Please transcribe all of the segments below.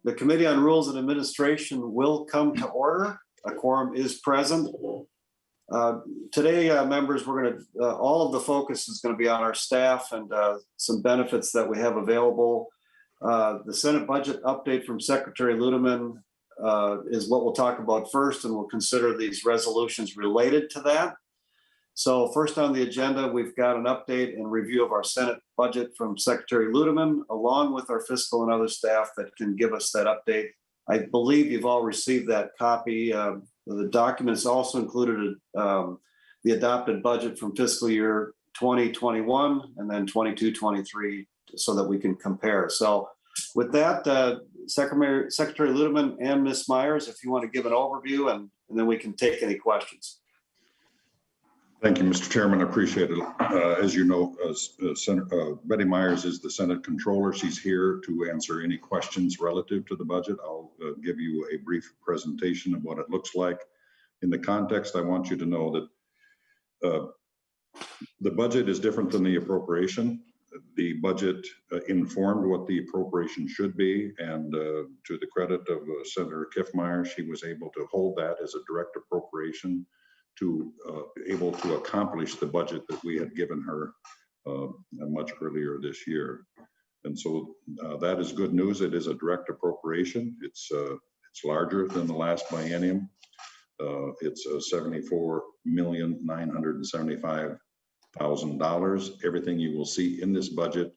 The Committee on Rules and Administration will come to order. A quorum is present. Today, members, we're going to, all of the focus is going to be on our staff and some benefits that we have available. The Senate budget update from Secretary Ludeman is what we'll talk about first, and we'll consider these resolutions related to that. So first on the agenda, we've got an update and review of our Senate budget from Secretary Ludeman, along with our fiscal and other staff that can give us that update. I believe you've all received that copy. The documents also included the adopted budget from fiscal year 2021 and then 22-23 so that we can compare. So with that, Secretary Ludeman and Ms. Myers, if you want to give an overview and then we can take any questions. Thank you, Mr. Chairman. I appreciate it. As you know, Betty Myers is the Senate Controller. She's here to answer any questions relative to the budget. I'll give you a brief presentation of what it looks like. In the context, I want you to know that the budget is different than the appropriation. The budget informed what the appropriation should be, and to the credit of Senator Kiffmeyer, she was able to hold that as a direct appropriation to able to accomplish the budget that we had given her much earlier this year. And so that is good news. It is a direct appropriation. It's larger than the last biennium. It's $74,975,000. Everything you will see in this budget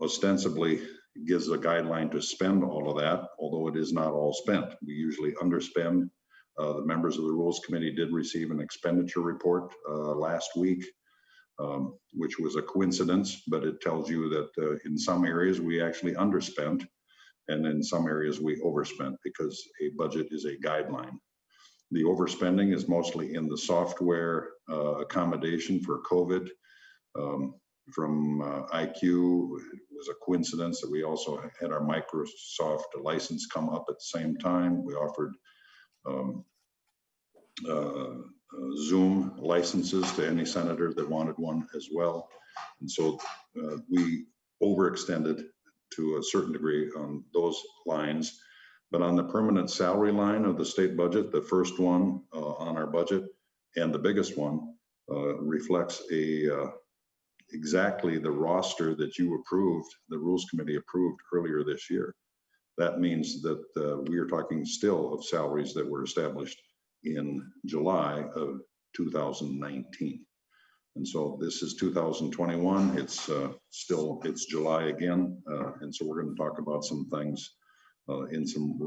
ostensibly gives a guideline to spend all of that, although it is not all spent. We usually underspend. The members of the Rules Committee did receive an expenditure report last week, which was a coincidence, but it tells you that in some areas we actually underspent, and in some areas we overspent, because a budget is a guideline. The overspending is mostly in the software accommodation for COVID. From IQ, it was a coincidence that we also had our Microsoft license come up at the same time. We offered Zoom licenses to any senator that wanted one as well. And so we overextended to a certain degree on those lines. But on the permanent salary line of the state budget, the first one on our budget and the biggest one reflects exactly the roster that you approved, the Rules Committee approved earlier this year. That means that we are talking still of salaries that were established in July of 2019. And so this is 2021. It's July again. And so we're going to talk about some things in some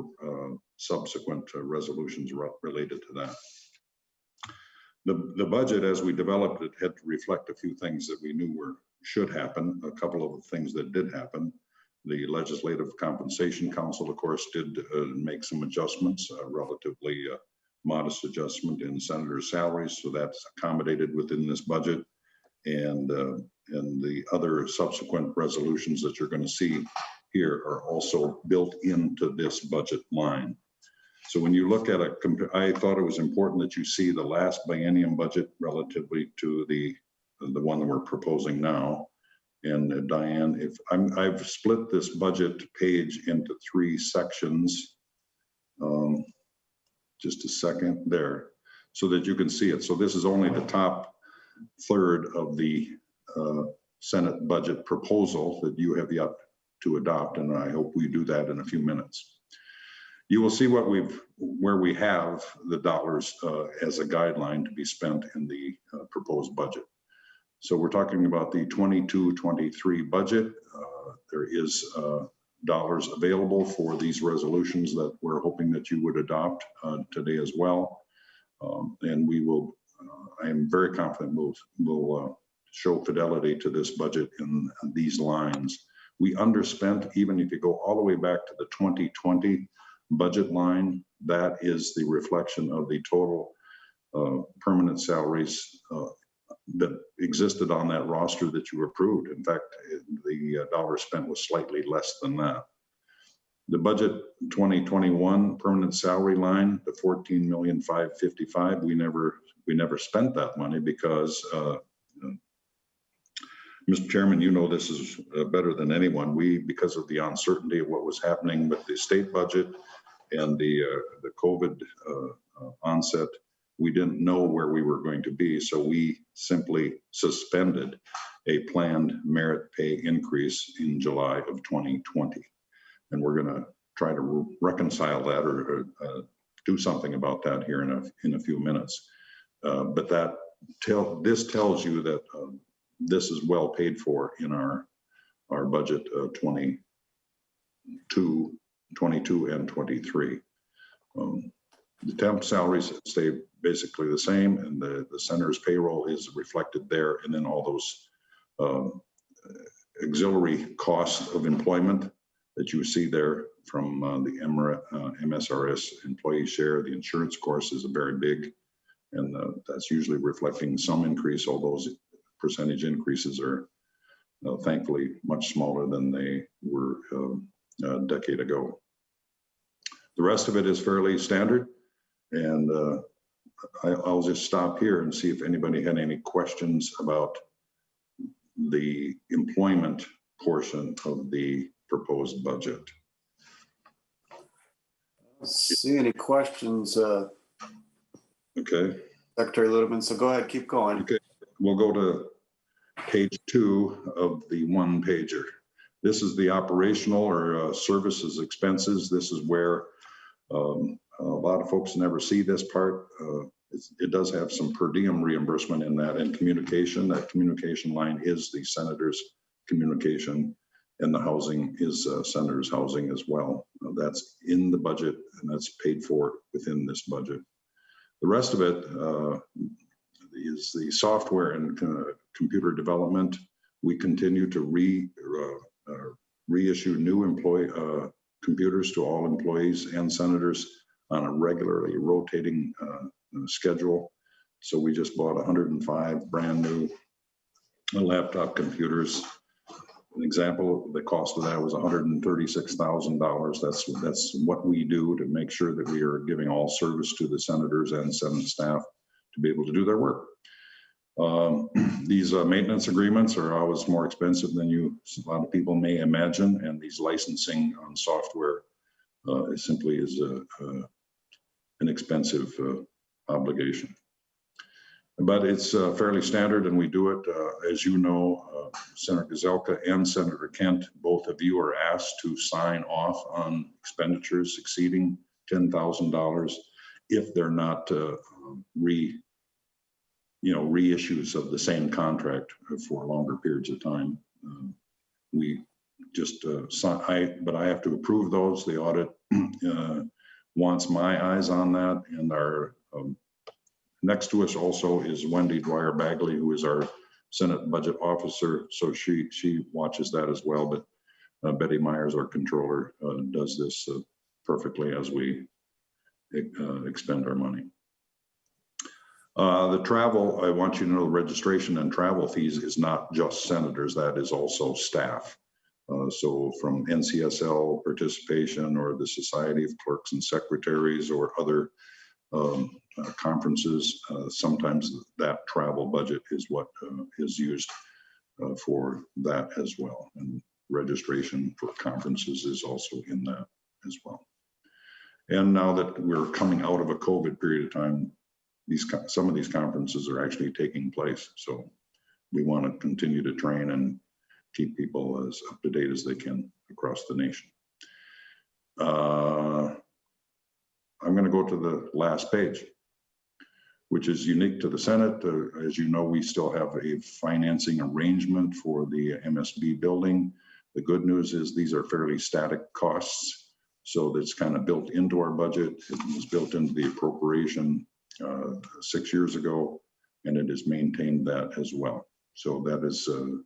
subsequent resolutions related to that. The budget, as we developed it, had to reflect a few things that we knew should happen, a couple of things that did happen. The Legislative Compensation Council, of course, did make some adjustments, relatively modest adjustment in senators' salaries, so that's accommodated within this budget. And the other subsequent resolutions that you're going to see here are also built into this budget line. So when you look at it, I thought it was important that you see the last biennium budget relatively to the one that we're proposing now. And Diane, I've split this budget page into 3 sections. Just a second there, so that you can see it. So this is only the top third of the Senate budget proposal that you have yet to adopt, and I hope we do that in a few minutes. You will see where we have the dollars as a guideline to be spent in the proposed budget. So we're talking about the 22-23 budget. There is dollars available for these resolutions that we're hoping that you would adopt today as well. And we will, I am very confident we'll show fidelity to this budget in these lines. We underspent, even if you go all the way back to the 2020 budget line, that is the reflection of the total permanent salaries that existed on that roster that you approved. In fact, the dollar spent was slightly less than that. The budget 2021 permanent salary line, the $14,555,000, we never spent that money because Mr. Chairman, you know this is better than anyone. Because of the uncertainty of what was happening with the state budget and the COVID onset, we didn't know where we were going to be. So we simply suspended a planned merit pay increase in July of 2020. And we're going to try to reconcile that or do something about that here in a few minutes. But this tells you that this is well paid for in our budget 22 and 23. The temp salaries stay basically the same, and the center's payroll is reflected there, and then all those auxiliary costs of employment that you see there from the MSRS employee share. The insurance, of course, is a very big, and that's usually reflecting some increase, although those percentage increases are thankfully much smaller than they were a decade ago. The rest of it is fairly standard, and I'll just stop here and see if anybody had any questions about the employment portion of the proposed budget. See any questions, Okay. Secretary Ludeman? So go ahead, keep going. Okay, we'll go to page 2 of the one pager. This is the operational or services expenses. This is where a lot of folks never see this part. It does have some per diem reimbursement in that, and communication. That communication line is the senator's communication, and the housing is senator's housing as well. That's in the budget, and that's paid for within this budget. The rest of it is the software and computer development. We continue to reissue new computers to all employees and senators on a regularly rotating schedule. So we just bought 105 brand new laptop computers. An example, the cost of that was $136,000. That's what we do to make sure that we are giving all service to the senators and Senate staff to be able to do their work. These maintenance agreements are always more expensive than a lot of people may imagine, and these licensing on software simply is an expensive obligation. But it's fairly standard, and we do it, as you know, Senator Gazelka and Senator Kent, both of you are asked to sign off on expenditures exceeding $10,000 if they're not reissues of the same contract for longer periods of time. We just but I have to approve those. The audit wants my eyes on that, and our next to us also is Wendy Dwyer Bagley, who is our Senate budget officer. So she watches that as well. But Betty Myers, our controller, does this perfectly as we expend our money. The travel, I want you to know, the registration and travel fees is not just senators, that is also staff. So from NCSL participation or the Society of Clerks and Secretaries or other conferences, sometimes that travel budget is what is used for that as well. And registration for conferences is also in that as well. And now that we're coming out of a COVID period of time, some of these conferences are actually taking place. So we want to continue to train and keep people as up to date as they can across the nation. I'm going to go to the last page, which is unique to the Senate. As you know, we still have a financing arrangement for the MSB building. The good news is these are fairly static costs. So that's kind of built into our budget. It was built into the appropriation 6 years ago, and it has maintained that as well. So that is the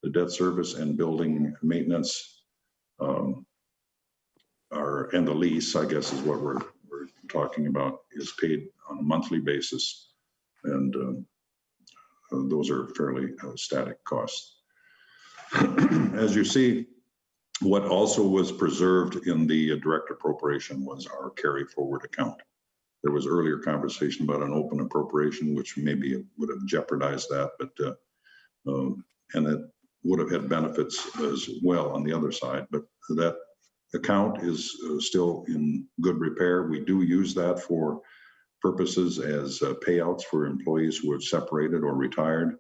debt service and building maintenance and the lease, I guess, is what we're talking about, is paid on a monthly basis. And those are fairly static costs. As you see, what also was preserved in the direct appropriation was our carry forward account. There was earlier conversation about an open appropriation, which maybe would have jeopardized that, but and that would have had benefits as well on the other side, but that account is still in good repair. We do use that for purposes as payouts for employees who have separated or retired.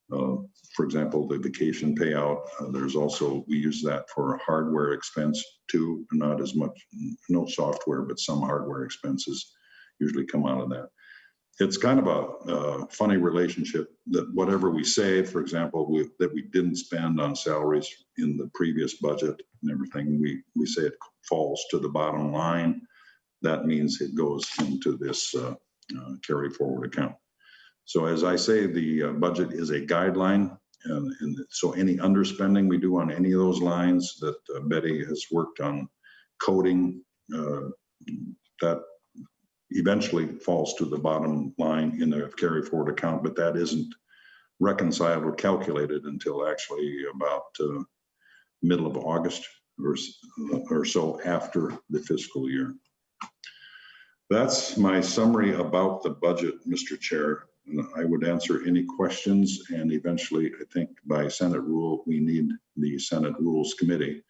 For example, the vacation payout, there's also, we use that for hardware expense too, not as much, no software, but some hardware expenses usually come out of that. It's kind of a funny relationship that whatever we save, for example, that we didn't spend on salaries in the previous budget and everything, we say it falls to the bottom line. That means it goes into this carry forward account. So as I say, the budget is a guideline. And so any underspending we do on any of those lines that Betty has worked on coding, that eventually falls to the bottom line in the carry forward account, but that isn't reconciled or calculated until actually about middle of August or so after the fiscal year. That's my summary about the budget, Mr. Chair. I would answer any questions, and eventually, I think by Senate rule, we need the Senate Rules Committee.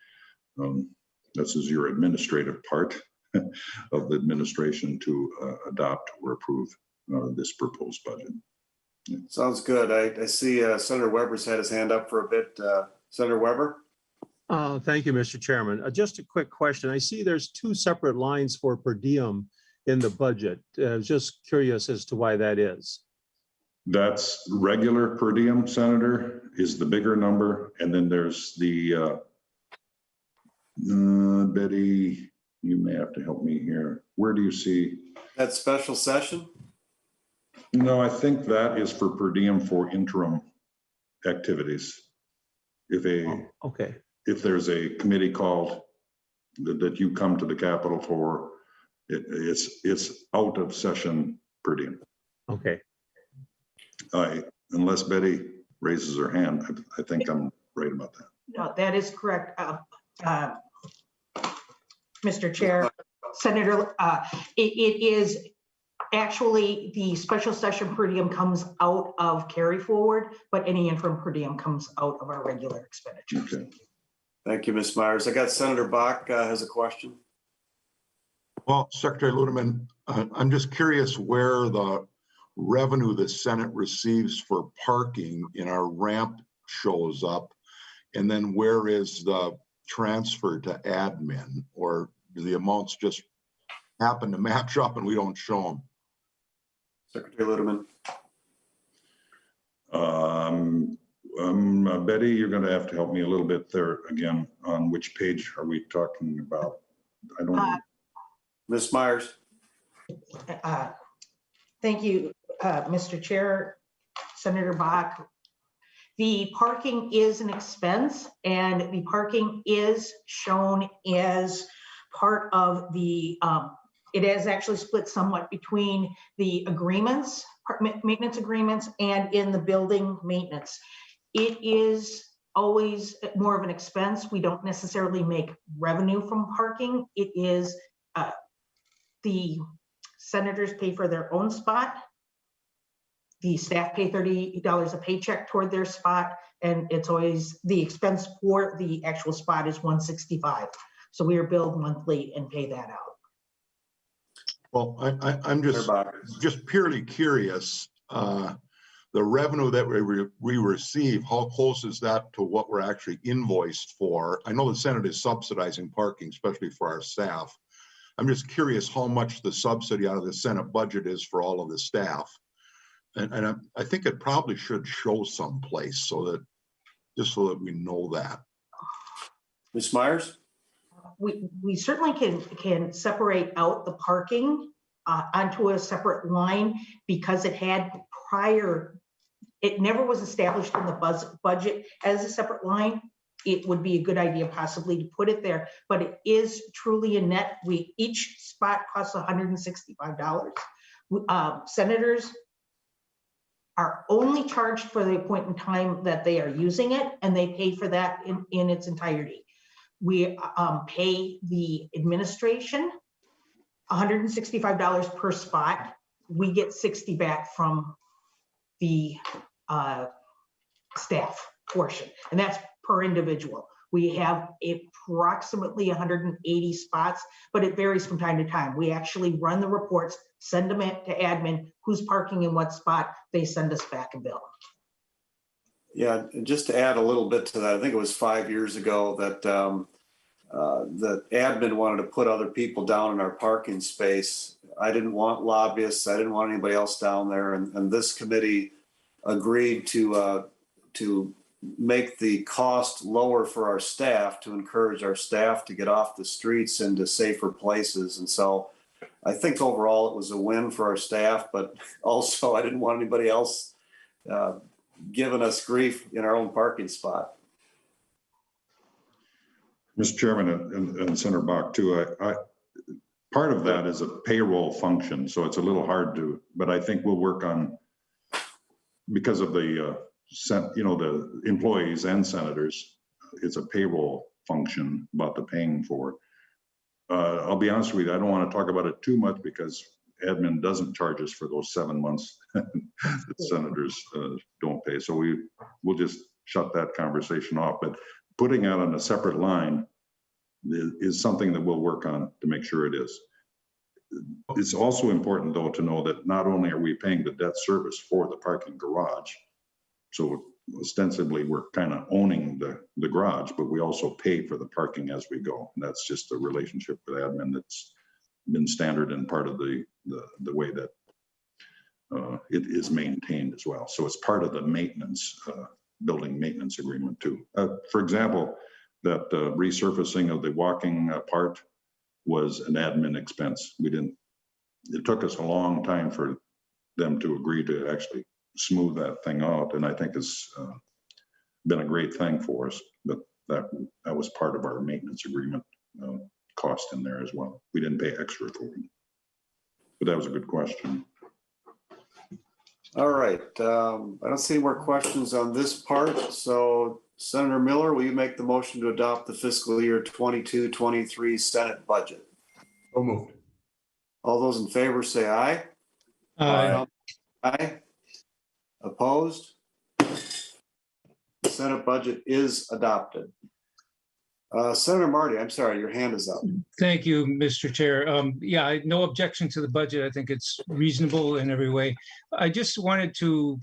This is your administrative part of the administration to adopt or approve this proposed budget. Sounds good. I see Senator Weber's had his hand up for a bit. Senator Weber? Thank you, Mr. Chairman. Just a quick question. I see there's two separate lines for per diem in the budget. Just curious as to why that is. That's regular per diem, Senator, is the bigger number. And then there's the, Betty, you may have to help me here. Where do you see? That special session? No, I think that is for per diem for interim activities. If there's a committee called that you come to the Capitol for, it's out of session per diem. Okay. Unless Betty raises her hand, I think I'm right about that. No, that is correct. Mr. Chair, Senator, it is actually the special session per diem comes out of carry forward, but any interim per diem comes out of our regular expenditures. Okay. Thank you, Ms. Myers. I got Senator Bach has a question. Well, Secretary Ludeman, I'm just curious where the revenue the Senate receives for parking in our ramp shows up, and then where is the transfer to admin, or do the amounts just happen to match up and we don't show them? Secretary Ludeman. Betty, you're going to have to help me a little bit there again. On which page are we talking about? I don't know. Ms. Myers. Thank you, Mr. Chair, Senator Bach. The parking is an expense, and the parking is shown as part of the, it is actually split somewhat between the agreements, maintenance agreements, and in the building maintenance. It is always more of an expense. We don't necessarily make revenue from parking. It is the senators pay for their own spot. The staff pay $30 a paycheck toward their spot, and it's always the expense for the actual spot is $165. So we are billed monthly and pay that out. Well, I'm just purely curious. The revenue that we receive, how close is that to what we're actually invoiced for? I know the Senate is subsidizing parking, especially for our staff. I'm just curious how much the subsidy out of the Senate budget is for all of the staff. And I think it probably should show someplace just so that we know that. Ms. Myers? We certainly can separate out the parking onto a separate line because it had prior, it never was established in the budget as a separate line. It would be a good idea possibly to put it there, but it is truly a net. Each spot costs $165. Senators are only charged for the point in time that they are using it, and they pay for that in its entirety. We pay the administration $165 per spot. We get $60 back from the staff. portion, and that's per individual. We have approximately 180 spots, but it varies from time to time. We actually run the reports, send them to admin, who's parking in what spot, they send us back a bill. Yeah, and just to add a little bit to that, I think it was 5 years ago that that admin wanted to put other people down in our parking space. I didn't want lobbyists. I didn't want anybody else down there. And this committee agreed to make the cost lower for our staff, to encourage our staff to get off the streets into safer places. And so I think overall it was a win for our staff, but also I didn't want anybody else giving us grief in our own parking spot. Mr. Chairman and Senator Bach too, part of that is a payroll function, so it's a little hard to, but I think we'll work on, because of the, the employees and senators, it's a payroll function about the paying for. I'll be honest with you, I don't want to talk about it too much because admin doesn't charge us for those 7 months that senators don't pay. So we'll just shut that conversation off. But putting it on a separate line is something that we'll work on to make sure it is. It's also important, though, to know that not only are we paying the debt service for the parking garage, so ostensibly we're kind of owning the garage, but we also pay for the parking as we go. And that's just a relationship with admin that's been standard and part of the way that it is maintained as well. So it's part of the maintenance, building maintenance agreement too. For example, that resurfacing of the walking part was an admin expense. It took us a long time for them to agree to actually smooth that thing out. And I think it's been a great thing for us, but that was part of our maintenance agreement cost in there as well. We didn't pay extra for it, but that was a good question. All right. I don't see any more questions on this part. So Senator Miller, will you make the motion to adopt the fiscal year 22-23 Senate budget? So moved. All those in favor say aye. Aye. Aye. Opposed? The Senate budget is adopted. Senator Marty, I'm sorry, your hand is up. Thank you, Mr. Chair. Yeah, no objection to the budget. I think it's reasonable in every way. I just wanted to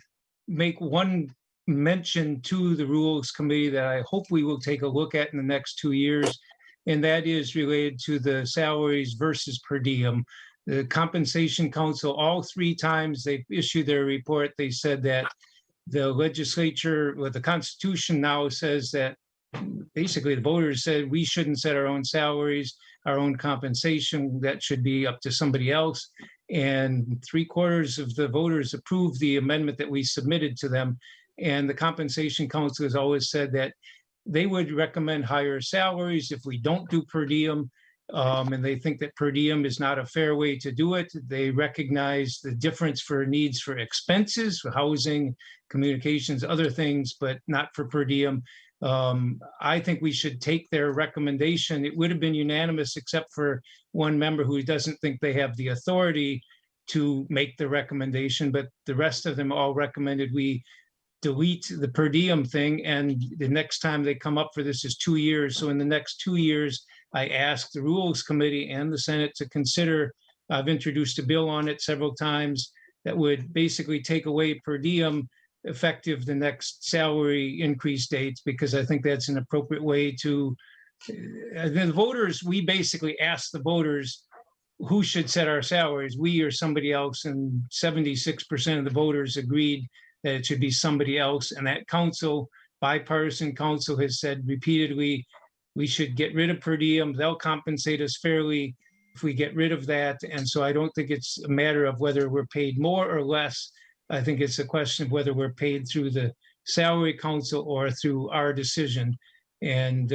make one mention to the Rules Committee that I hope we will take a look at in the next 2 years, and that is related to the salaries versus per diem. The Compensation Council, all 3 times they've issued their report, they said that the legislature, the Constitution now says that basically the voters said we shouldn't set our own salaries, our own compensation, that should be up to somebody else. And 3/4 of the voters approved the amendment that we submitted to them. And the Compensation Council has always said that they would recommend higher salaries if we don't do per diem. And they think that per diem is not a fair way to do it. They recognize the difference for needs for expenses, for housing, communications, other things, but not for per diem. I think we should take their recommendation. It would have been unanimous except for one member who doesn't think they have the authority to make the recommendation, but the rest of them all recommended we delete the per diem thing. And the next time they come up for this is 2 years. So in the next 2 years, I asked the Rules Committee and the Senate to consider, I've introduced a bill on it several times that would basically take away per diem effective the next salary increase dates, because I think that's an appropriate way to, the voters, we basically asked the voters who should set our salaries, we or somebody else, and 76% of the voters agreed that it should be somebody else. And that council, bipartisan council, has said repeatedly, we should get rid of per diem. They'll compensate us fairly if we get rid of that. And so I don't think it's a matter of whether we're paid more or less. I think it's a question of whether we're paid through the salary council or through our decision. And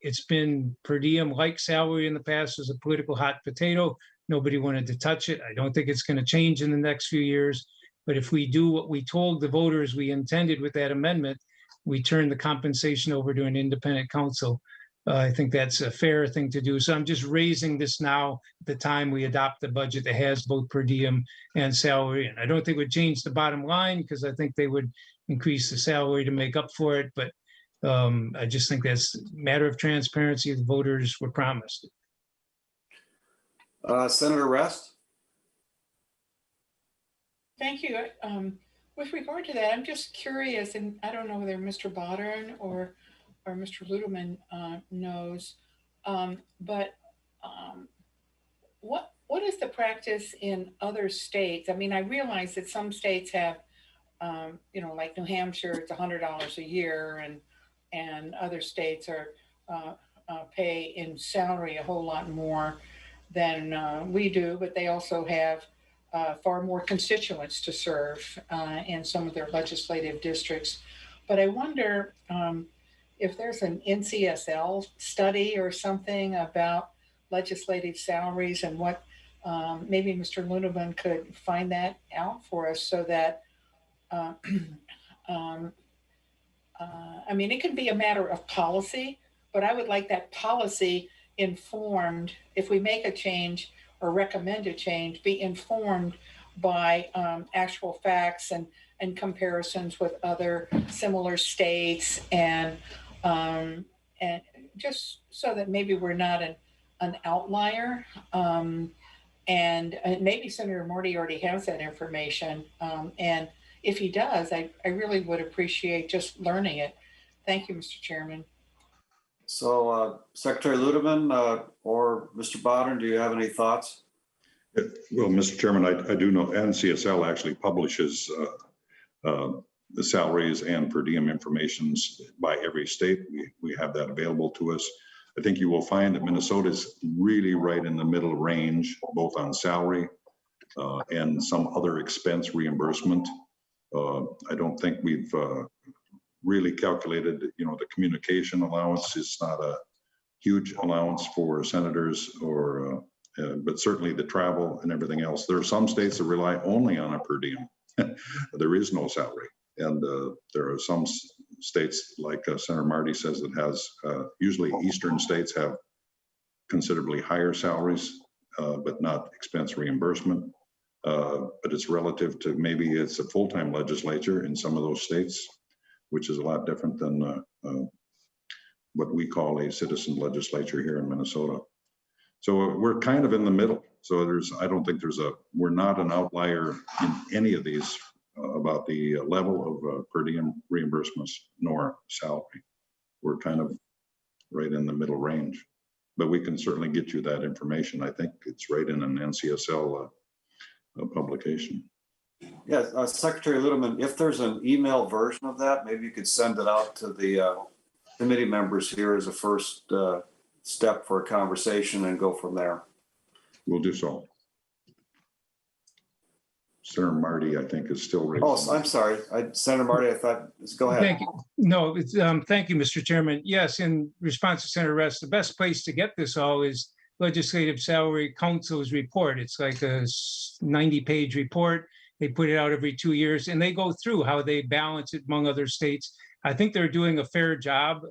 it's been per diem like salary in the past as a political hot potato. Nobody wanted to touch it. I don't think it's going to change in the next few years. But if we do what we told the voters we intended with that amendment, we turn the compensation over to an independent council. I think that's a fair thing to do. So I'm just raising this now at the time we adopt the budget that has both per diem and salary. And I don't think it would change the bottom line because I think they would increase the salary to make up for it. But I just think that's a matter of transparency the voters were promised. Senator Rest? Thank you. With regard to that, I'm just curious, and I don't know whether Mr. Bodern or Mr. Ludeman knows, but what is the practice in other states? I mean, I realize that some states have, like New Hampshire, it's $100 a year, and other states are pay in salary a whole lot more than we do, but they also have far more constituents to serve in some of their legislative districts. But I wonder if there's an NCSL study or something about legislative salaries and what maybe Mr. Luneman could find that out for us so that, I mean, it can be a matter of policy, but I would like that policy informed, if we make a change or recommend a change, be informed by actual facts and comparisons with other similar states and just so that maybe we're not an outlier. And maybe Senator Marty already has that information. And if he does, I really would appreciate just learning it. Thank you, Mr. Chairman. So Secretary Ludeman or Mr. Bodern, do you have any thoughts? Well, Mr. Chairman, I do know NCSL actually publishes the salaries and per diem informations by every state. We have that available to us. I think you will find that Minnesota is really right in the middle range, both on salary and some other expense reimbursement. I don't think we've really calculated, the communication allowance is not a huge allowance for senators or but certainly the travel and everything else. There are some states that rely only on a per diem. There is no salary. And there are some states, like Senator Marty says, that has, usually eastern states have considerably higher salaries, but not expense reimbursement. But it's relative to maybe it's a full-time legislature in some of those states, which is a lot different than what we call a citizen legislature here in Minnesota. So we're kind of in the middle. So I don't think we're not an outlier in any of these about the level of per diem reimbursements nor salary. We're kind of right in the middle range, but we can certainly get you that information. I think it's right in an NCSL publication. Yes, Secretary Ludeman, if there's an email version of that, maybe you could send it out to the committee members here as a first step for a conversation and go from there. We'll do so. Senator Marty, I think, is still raising. Oh, I'm sorry. Senator Marty, I thought, go ahead. Thank you. No, thank you, Mr. Chairman. Yes, in response to Senator Rest, the best place to get this all is Legislative Salary Council's report. It's like a 90-page report. They put it out every 2 years, and they go through how they balance it among other states. I think they're doing a fair job.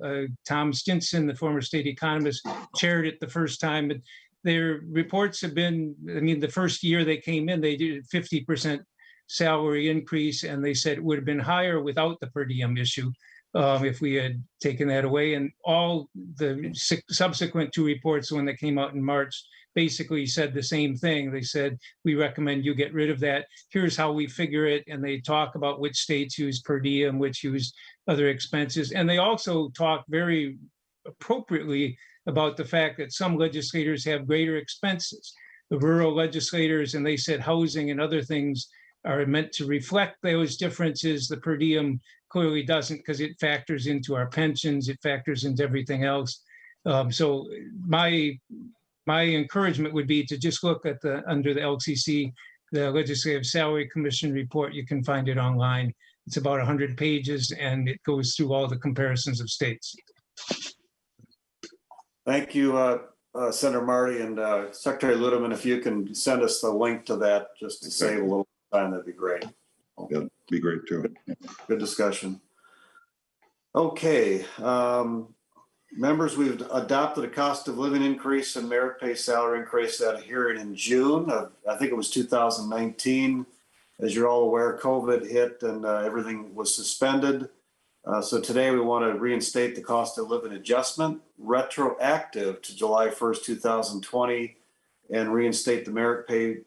Tom Stinson, the former state economist, chaired it the first time. But their reports have been, I mean, the first year they came in, they did 50% salary increase, and they said it would have been higher without the per diem issue if we had taken that away. And all the subsequent two reports, when they came out in March, basically said the same thing. They said, we recommend you get rid of that. Here's how we figure it. And they talk about which states use per diem, which use other expenses. And they also talk very appropriately about the fact that some legislators have greater expenses. The rural legislators, and they said housing and other things are meant to reflect those differences. The per diem clearly doesn't, because it factors into our pensions, it factors into everything else. So my encouragement would be to just look at under the LCC, the Legislative Salary Commission report. You can find it online. It's about 100 pages, and it goes through all the comparisons of states. Thank you, Senator Marty, and Secretary Ludeman, if you can send us the link to that just to save a little time, that'd be great. That'd be great too. Good discussion. Okay. Members, we've adopted a cost of living increase and merit pay salary increase at a hearing in June of, I think it was 2019. As you're all aware, COVID hit and everything was suspended. So today we want to reinstate the cost of living adjustment retroactive to July 1st, 2020, and reinstate the merit pay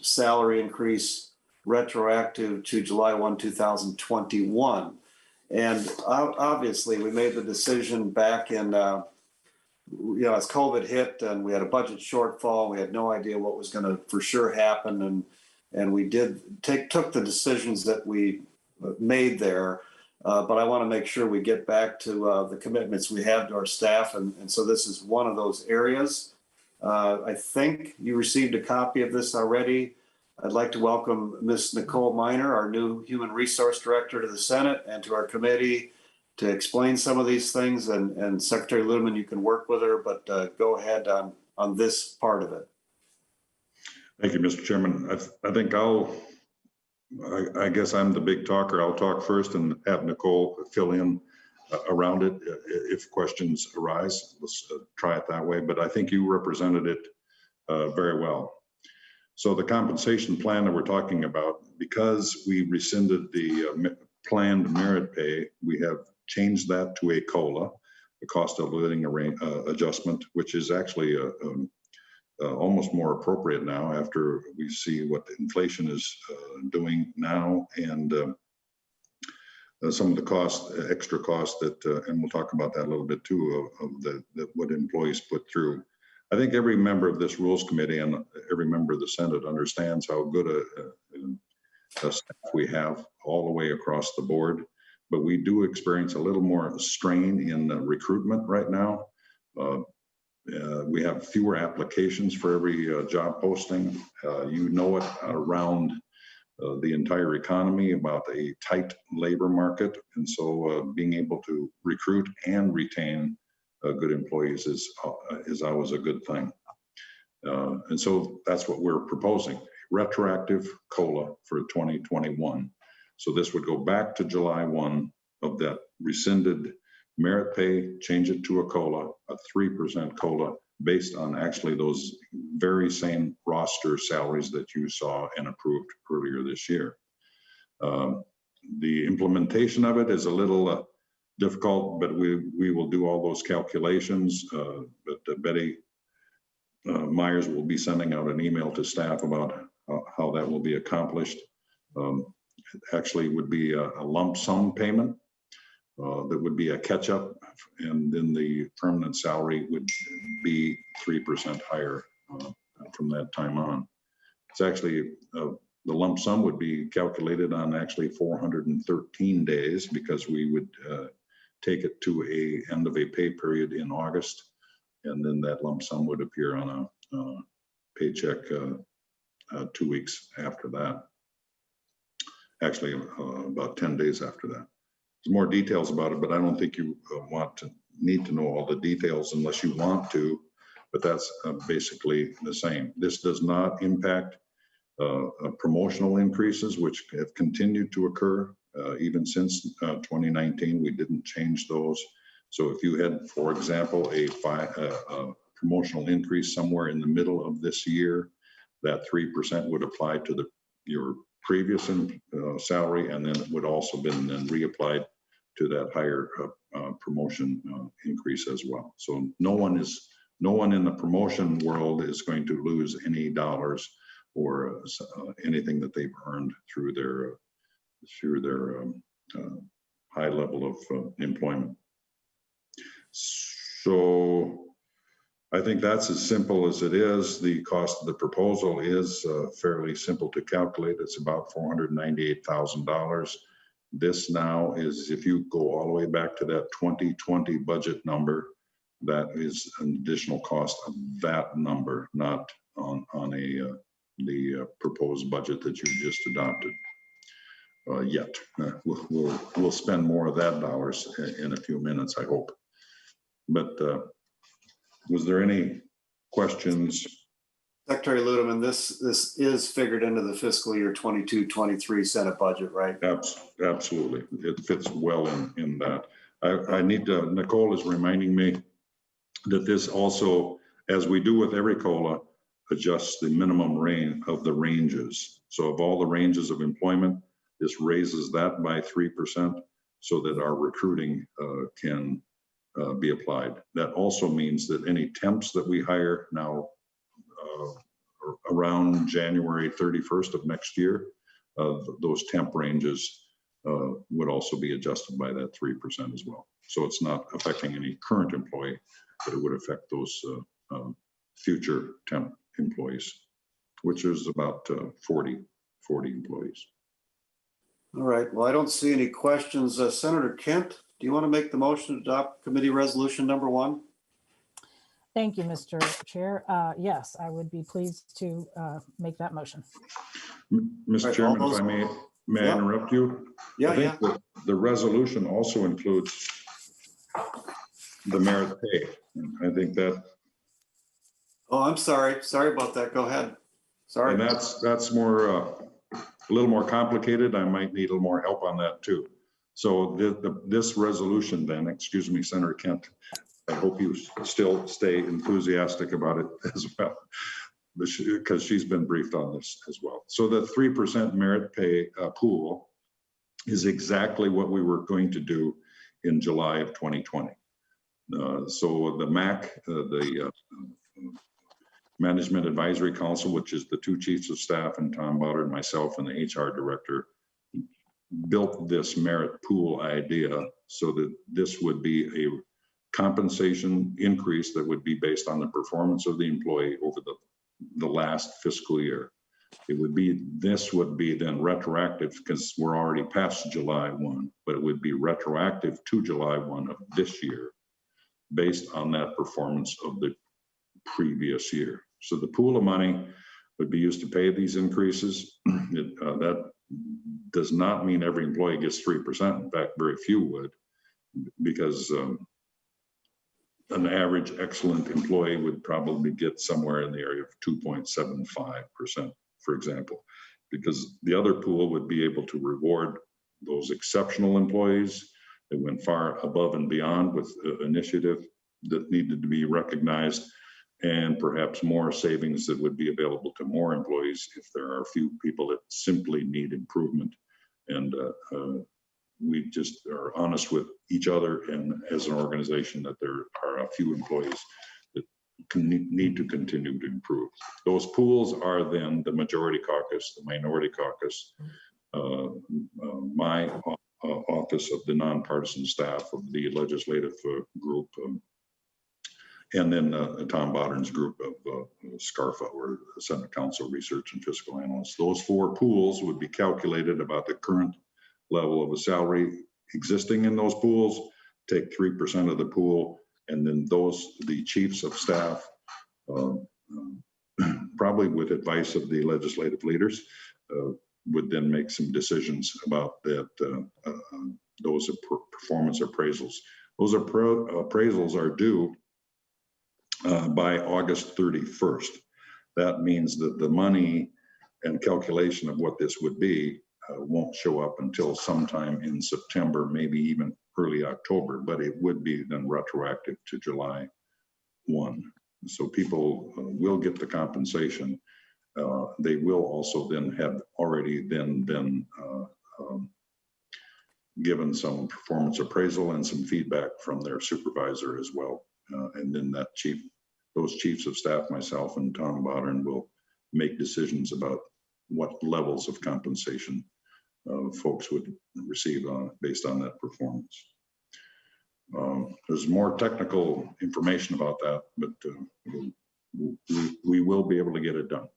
salary increase retroactive to July 1, 2021. And obviously, we made the decision back in, as COVID hit and we had a budget shortfall, we had no idea what was going to for sure happen. And we took the decisions that we made there. But I want to make sure we get back to the commitments we have to our staff. And so this is one of those areas. I think you received a copy of this already. I'd like to welcome Ms. Nicole Miner, our new Human Resource Director, to the Senate and to our committee to explain some of these things. And Secretary Ludeman, you can work with her, but go ahead on this part of it. Thank you, Mr. Chairman. I think I guess I'm the big talker. I'll talk first and have Nicole fill in around it if questions arise. Let's try it that way. But I think you represented it very well. So the compensation plan that we're talking about, because we rescinded the planned merit pay, we have changed that to a COLA, the cost of living adjustment, which is actually almost more appropriate now after we see what the inflation is doing now and some of the extra costs that, and we'll talk about that a little bit too, of what employees put through. I think every member of this Rules Committee and every member of the Senate understands how good a staff we have all the way across the board, but we do experience a little more strain in recruitment right now. We have fewer applications for every job posting. You know it around the entire economy about a tight labor market. And so being able to recruit and retain good employees is always a good thing. And so that's what we're proposing, retroactive COLA for 2021. So this would go back to July 1 of that rescinded merit pay, change it to a COLA, a 3% COLA based on actually those very same roster salaries that you saw and approved earlier this year. The implementation of it is a little difficult, but we will do all those calculations. But Betty Myers will be sending out an email to staff about how that will be accomplished. It actually would be a lump sum payment. That would be a catch up, and then the permanent salary would be 3% higher from that time on. It's actually, the lump sum would be calculated on actually 413 days because we would take it to a end of a pay period in August, and then that lump sum would appear on a paycheck 2 weeks after that. Actually, about 10 days after that. There's more details about it, but I don't think you need to know all the details unless you want to, but that's basically the same. This does not impact promotional increases, which have continued to occur even since 2019. We didn't change those. So if you had, for example, a promotional increase somewhere in the middle of this year, that 3% would apply to your previous salary, and then it would also been then reapplied to that higher promotion increase as well. So no one in the promotion world is going to lose any dollars or anything that they've earned through their high level of employment. So I think that's as simple as it is. The cost of the proposal is fairly simple to calculate. It's about $498,000. This now is, if you go all the way back to that 2020 budget number, that is an additional cost of that number, not on the proposed budget that you just adopted yet. We'll spend more of that dollars in a few minutes, I hope. But was there any questions? Secretary Ludeman, this is figured into the fiscal year 22-23 Senate budget, right? Absolutely. It fits well in that. I need to, Nicole is reminding me that this also, as we do with every COLA, adjusts the minimum range of the ranges. So of all the ranges of employment, this raises that by 3% so that our recruiting can be applied. That also means that any temps that we hire now around January 31st of next year, those temp ranges would also be adjusted by that 3% as well. So it's not affecting any current employee, but it would affect those future temp employees, which is about 40 employees. All right, well, I don't see any questions. Senator Kent, do you want to make the motion to adopt committee resolution number 1? Thank you, Mr. Chair. Yes, I would be pleased to make that motion. Mr. Right, Chairman, all if I may Yeah. interrupt you? Yeah, I think that the resolution also includes the merit pay. I think that, Oh, I'm sorry. Sorry about that. Go ahead. Sorry. and that's more, a little more complicated. I might need a little more help on that too. So this resolution then, excuse me, Senator Kent, I hope you still stay enthusiastic about it as well, because she's been briefed on this as well. So the 3% merit pay pool is exactly what we were going to do in July of 2020. So the MAC, the Management Advisory Council, which is the 2 chiefs of staff and Tom Bauder and myself and the HR director, built this merit pool idea so that this would be a compensation increase that would be based on the performance of the employee over the last fiscal year. This would be then retroactive because we're already past July 1, but it would be retroactive to July 1 of this year based on that performance of the previous year. So the pool of money would be used to pay these increases. That does not mean every employee gets 3%. In fact, very few would, because an average excellent employee would probably get somewhere in the area of 2.75%, for example, because the other pool would be able to reward those exceptional employees that went far above and beyond with initiative that needed to be recognized, and perhaps more savings that would be available to more employees if there are a few people that simply need improvement. And we just are honest with each other and as an organization that there are a few employees that need to continue to improve. Those pools are then the majority caucus, the minority caucus, my office of the nonpartisan staff of the legislative group, and then Tom Bodden's group of SCARFA, or Senate Council Research and Fiscal Analysts. Those 4 pools would be calculated about the current level of a salary existing in those pools, take 3% of the pool, and then the chiefs of staff, probably with advice of the legislative leaders, would then make some decisions about that. Those performance appraisals. Those appraisals are due by August 31st. That means that the money and calculation of what this would be won't show up until sometime in September, maybe even early October, but it would be then retroactive to July 1. So people will get the compensation. They will also then have already then been given some performance appraisal and some feedback from their supervisor as well. And then those chiefs of staff, myself and Tom Bodden, will make decisions about what levels of compensation folks would receive based on that performance. There's more technical information about that, but we will be able to get it done.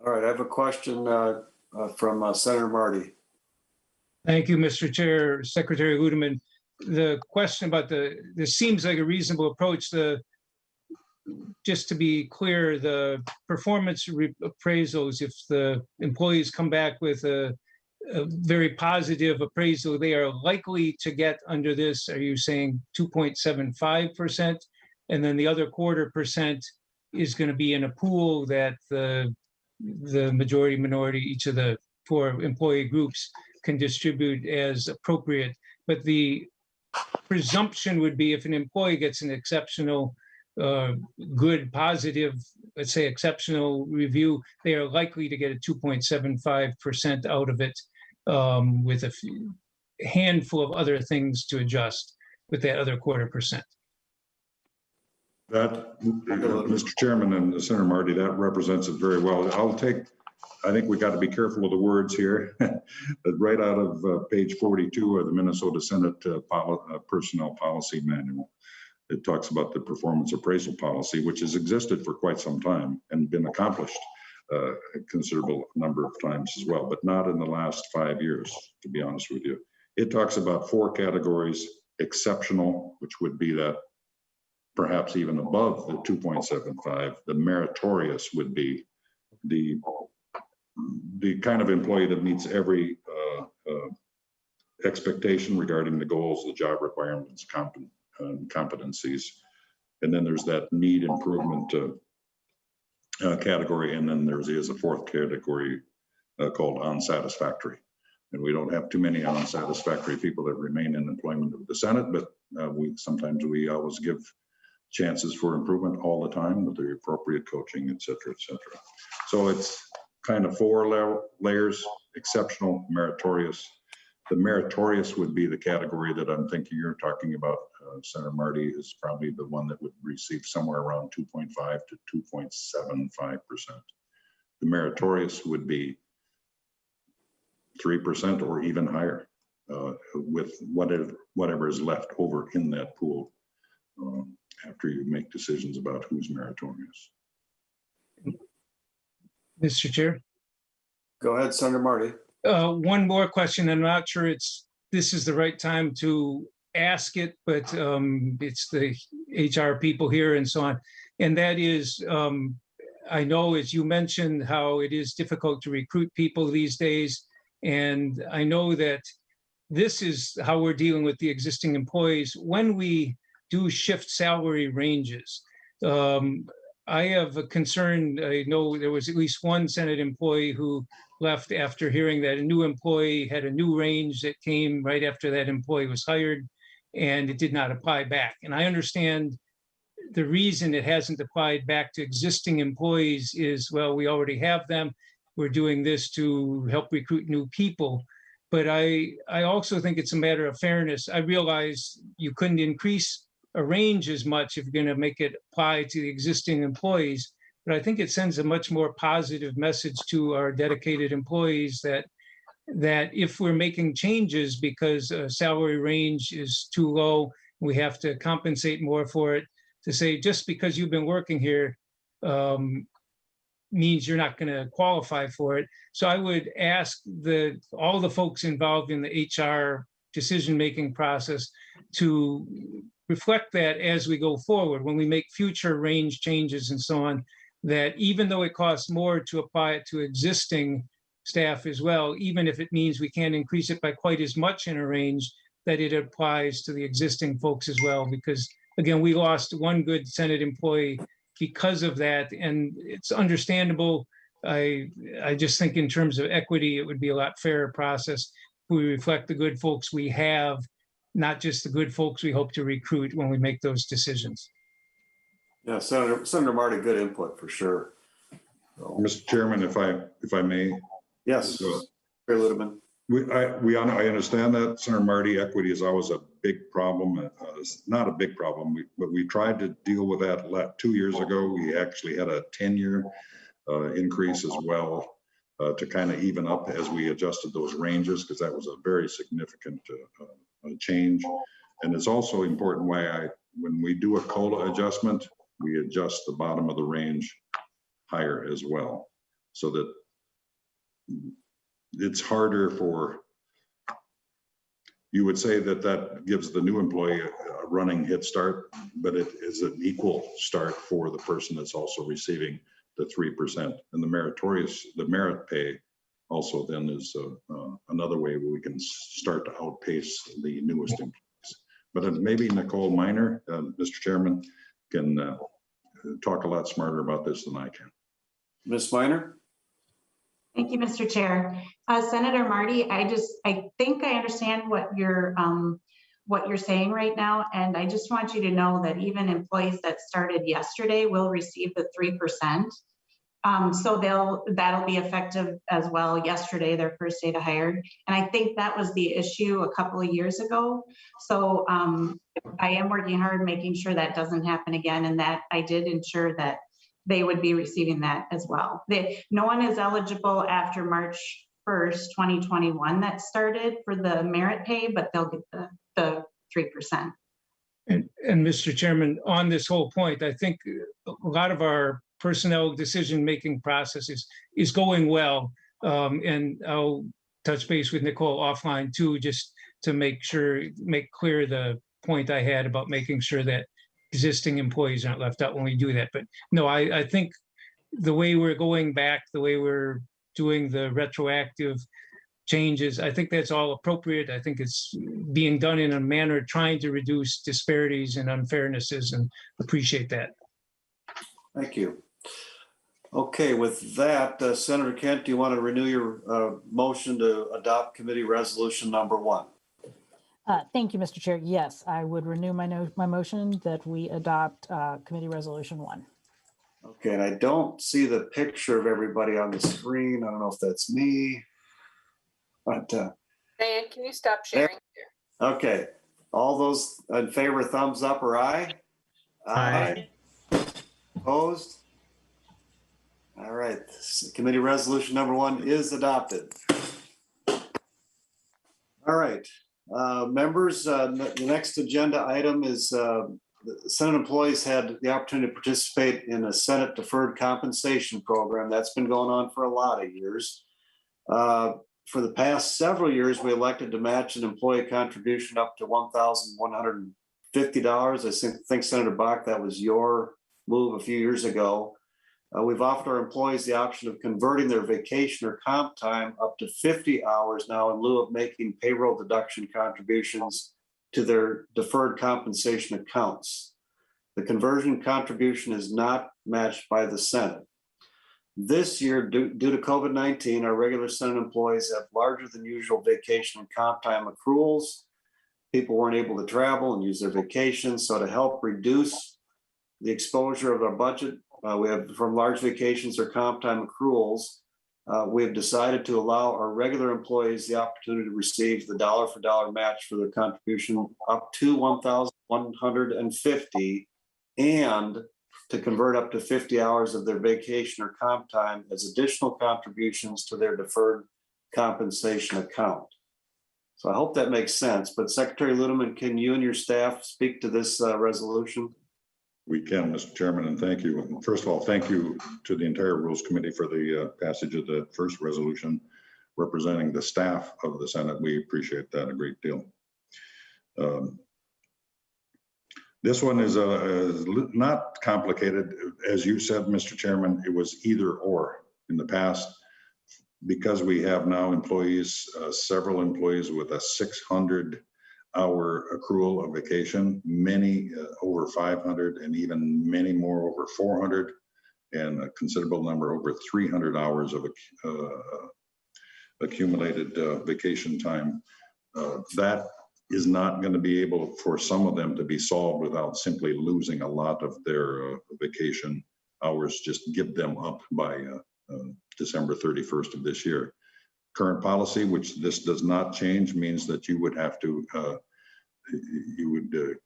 All right, I have a question from Senator Marty. Thank you, Mr. Chair. Secretary Ludeman, the question about this seems like a reasonable approach. Just to be clear, the performance appraisals, if the employees come back with a very positive appraisal, they are likely to get under this, are you saying 2.75%? And then the other 0.25% is going to be in a pool that the majority, minority, each of the 4 employee groups can distribute as appropriate. But the presumption would be if an employee gets an exceptional, good, positive, let's say exceptional review, they are likely to get a 2.75% out of it, with a handful of other things to adjust with that other 0.25%. That, Mr. Chairman and Senator Marty, that represents it very well. I think we got to be careful of the words here. But right out of page 42 of the Minnesota Senate Personnel Policy Manual, it talks about the performance appraisal policy, which has existed for quite some time and been accomplished a considerable number of times as well, but not in the last 5 years, to be honest with you. It talks about 4 categories: exceptional, which would be that perhaps even above the 2.75. The meritorious would be the kind of employee that meets every expectation regarding the goals, the job requirements, competencies. And then there's that need improvement category. And then there is a 4th category called unsatisfactory. And we don't have too many unsatisfactory people that remain in employment with the Senate, but sometimes we always give chances for improvement all the time with the appropriate coaching, et cetera, et cetera. So it's kind of 4 layers: exceptional, meritorious. The meritorious would be the category that I'm thinking you're talking about, Senator Marty, is probably the one that would receive somewhere around 2.5 to 2.75%. The meritorious would be 3% or even higher, with whatever is left over in that pool after you make decisions about who's meritorious. Mr. Chair? Go ahead, Senator Marty. One more question. I'm not sure this is the right time to ask it, but it's the HR people here and so on. And that is, I know, as you mentioned, how it is difficult to recruit people these days. And I know that this is how we're dealing with the existing employees. When we do shift salary ranges, I have a concern. I know there was at least one Senate employee who left after hearing that a new employee had a new range that came right after that employee was hired, and it did not apply back. And I understand the reason it hasn't applied back to existing employees is, well, we already have them. We're doing this to help recruit new people. But I also think it's a matter of fairness. I realize you couldn't increase a range as much if you're going to make it apply to the existing employees. But I think it sends a much more positive message to our dedicated employees that if we're making changes because a salary range is too low, we have to compensate more for it, to say just because you've been working here means you're not going to qualify for it. So I would ask all the folks involved in the HR decision-making process to reflect that as we go forward, when we make future range changes and so on, that even though it costs more to apply it to existing staff as well, even if it means we can't increase it by quite as much in a range, that it applies to the existing folks as well. Because again, we lost one good Senate employee because of that, and it's understandable. I just think in terms of equity, it would be a lot fairer process if we reflect the good folks we have, not just the good folks we hope to recruit when we make those decisions. Yeah, Senator Marty, good input for sure. So, Mr. Chairman, if I may. yes, Chair Ludeman. I understand that, Senator Marty. Equity is always a big problem. It's not a big problem, but we tried to deal with that 2 years ago. We actually had a 10-year increase as well to kind of even up as we adjusted those ranges, because that was a very significant change. And it's also important why when we do a COLA adjustment, we adjust the bottom of the range higher as well, so that it's harder for, you would say that gives the new employee a running head start, but it is an equal start for the person that's also receiving the 3%. And the merit pay also then is another way where we can start to outpace the newest employees. But maybe Nicole Miner, Mr. Chairman, can talk a lot smarter about this than I can. Ms. Miner? Thank you, Mr. Chair. Senator Marty, I think I understand what what you're saying right now. And I just want you to know that even employees that started yesterday will receive the 3%. So that'll be effective as well. Yesterday, their first day to hired. And I think that was the issue a couple of years ago. So I am working hard, making sure that doesn't happen again, and that I did ensure that they would be receiving that as well. No one is eligible after March 1st, 2021 that started for the merit pay, but they'll get the 3%. And Mr. Chairman, on this whole point, I think a lot of our personnel decision-making processes is going well. And I'll touch base with Nicole offline too, just to make clear the point I had about making sure that existing employees aren't left out when we do that. But no, I think the way we're going back, the way we're doing the retroactive changes, I think that's all appropriate. I think it's being done in a manner trying to reduce disparities and unfairnesses, and appreciate that. Thank you. Okay, with that, Senator Kent, do you want to renew your motion to adopt committee resolution number 1? Thank you, Mr. Chair. Yes, I would renew my motion that we adopt committee resolution 1. Okay, and I don't see the picture of everybody on the screen. I don't know if that's me. But Diane, can you stop sharing? okay, all those in favor, thumbs up or aye? Aye. Opposed? All right, committee resolution number 1 is adopted. All right, members, the next agenda item is Senate employees had the opportunity to participate in a Senate deferred compensation program. That's been going on for a lot of years. For the past several years, we elected to match an employee contribution up to $1,150. I think Senator Bach, that was your move a few years ago. We've offered our employees the option of converting their vacation or comp time up to 50 hours now in lieu of making payroll deduction contributions to their deferred compensation accounts. The conversion contribution is not matched by the Senate. This year, due to COVID-19, our regular Senate employees have larger than usual vacation and comp time accruals. People weren't able to travel and use their vacations. So to help reduce the exposure of our budget, we have from large vacations or comp time accruals, we have decided to allow our regular employees the opportunity to receive the dollar-for-dollar match for their contribution up to $1,150 and to convert up to 50 hours of their vacation or comp time as additional contributions to their deferred compensation account. So I hope that makes sense, but Secretary Ludeman, can you and your staff speak to this resolution? We can, Mr. Chairman, and thank you. First of all, thank you to the entire Rules Committee for the passage of the first resolution representing the staff of the Senate. We appreciate that a great deal. This one is not complicated. As you said, Mr. Chairman, it was either or in the past. Because we have now employees, several employees with a 600-hour accrual of vacation, many over 500, and even many more over 400, and a considerable number over 300 hours of accumulated vacation time. That is not going to be able for some of them to be solved without simply losing a lot of their vacation hours. Just give them up by December 31st of this year. Current policy, which this does not change, means that you would have to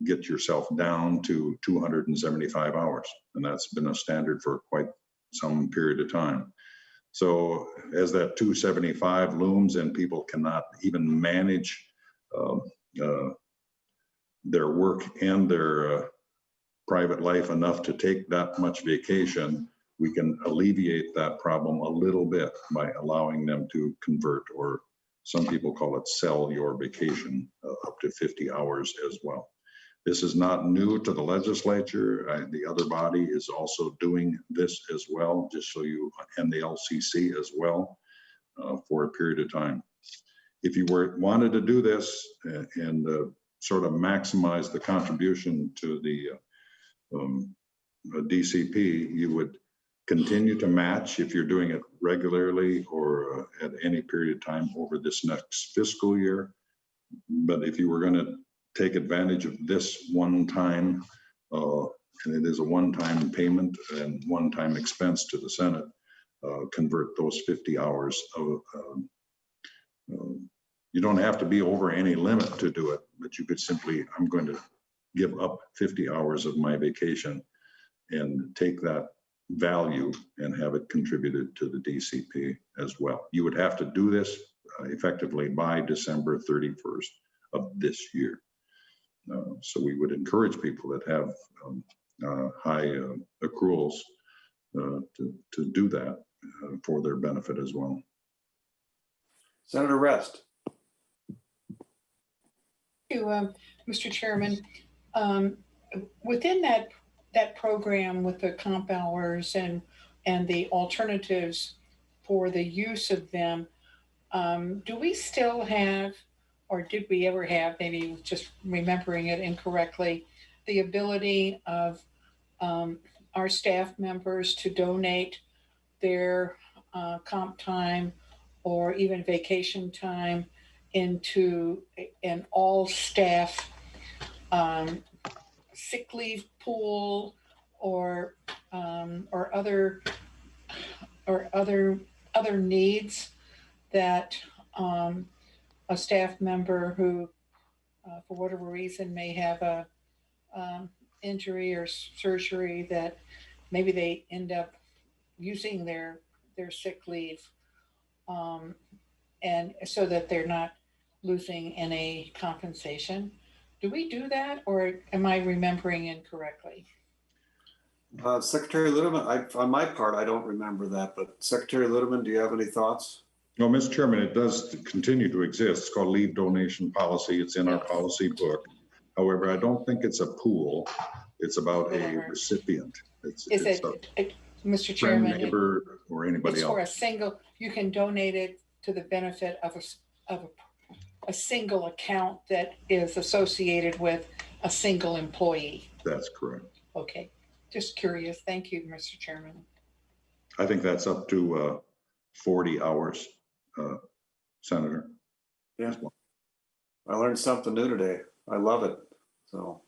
get yourself down to 275 hours, and that's been a standard for quite some period of time. So as that 275 looms and people cannot even manage their work and their private life enough to take that much vacation, we can alleviate that problem a little bit by allowing them to convert, or some people call it sell your vacation, up to 50 hours as well. This is not new to the legislature. The other body is also doing this as well, just so you, and the LCC as well, for a period of time. If you wanted to do this and sort of maximize the contribution to the DCP, you would continue to match if you're doing it regularly or at any period of time over this next fiscal year. But if you were going to take advantage of this one time, and it is a one-time payment and one-time expense to the Senate, convert those 50 hours of, you don't have to be over any limit to do it, but you could simply, I'm going to give up 50 hours of my vacation and take that value and have it contributed to the DCP as well. You would have to do this effectively by December 31st of this year. So we would encourage people that have high accruals to do that for their benefit as well. Senator Rest. Thank you, Mr. Chairman. Within that program with the comp hours and the alternatives for the use of them, do we still have, or did we ever have, maybe just remembering it incorrectly, the ability of our staff members to donate their comp time or even vacation time into an all-staff sick leave pool or other needs that a staff member who, for whatever reason, may have a injury or surgery that maybe they end up using their sick leave, and so that they're not losing any compensation. Do we do that, or am I remembering incorrectly? Secretary Ludeman, on my part, I don't remember that, but Secretary Ludeman, do you have any thoughts? No, Mr. Chairman, it does continue to exist. It's called leave donation policy. It's in our policy book. However, I don't think it's a pool. It's about a recipient. Is it, Mr. Friend, Chairman, neighbor, or anybody it's for a else. single, you can donate it to the benefit of a single account that is associated with a single employee. That's correct. Okay, just curious. Thank you, Mr. Chairman. I think that's up to 40 hours, Senator. Yeah, I learned something new today. I love it. So,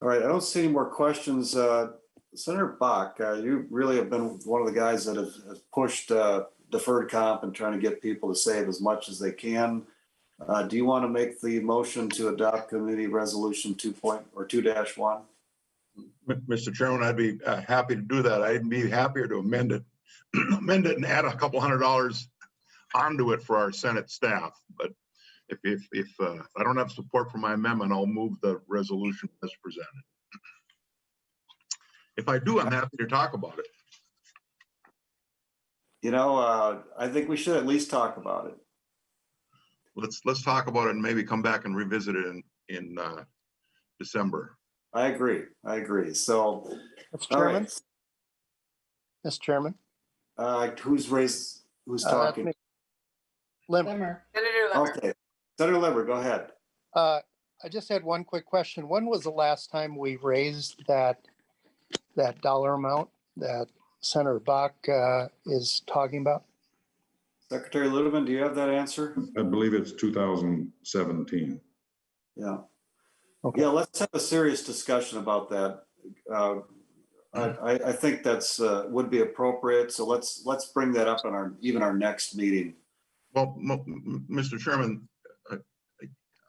all right, I don't see any more questions. Senator Bach, you really have been one of the guys that have pushed deferred comp and trying to get people to save as much as they can. Do you want to make the motion to adopt committee resolution 2.1? Mr. Chairman, I'd be happy to do that. I'd be happier to amend it and add a couple $100 onto it for our Senate staff. But if I don't have support for my amendment, I'll move the resolution as presented. If I do, I'm happy to talk about it. You know, I think we should at least talk about it. Let's talk about it and maybe come back and revisit it in December. I agree. So, Mr. Chairman. right. Mr. Chairman. Who's talking? Limmer. Senator Limmer. Okay, Senator Limmer, go ahead. I just had one quick question. When was the last time we raised that dollar amount that Senator Bach is talking about? Secretary Ludeman, do you have that answer? I believe it's 2017. Yeah. Okay. Yeah, let's have a serious discussion about that. I think that's would be appropriate. So let's bring that up in our next meeting. Well, Mr. Chairman,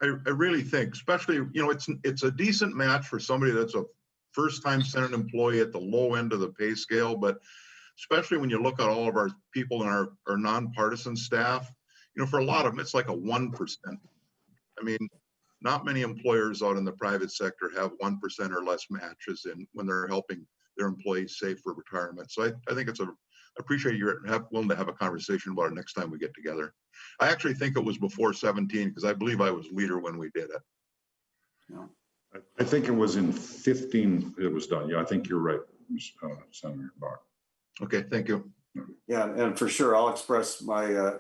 I really think, especially, it's a decent match for somebody that's a first-time Senate employee at the low end of the pay scale, but especially when you look at all of our people in our nonpartisan staff, for a lot of them, it's like a 1%. I mean, not many employers out in the private sector have 1% or less matches when they're helping their employees save for retirement. So I think I appreciate you're willing to have a conversation about it next time we get together. I actually think it was before 17 because I believe I was leader when we did it. Yeah. I think it was in 15 it was done. Yeah, I think you're right, Senator Bach. Okay, thank you. Yeah, and for sure, I'll express my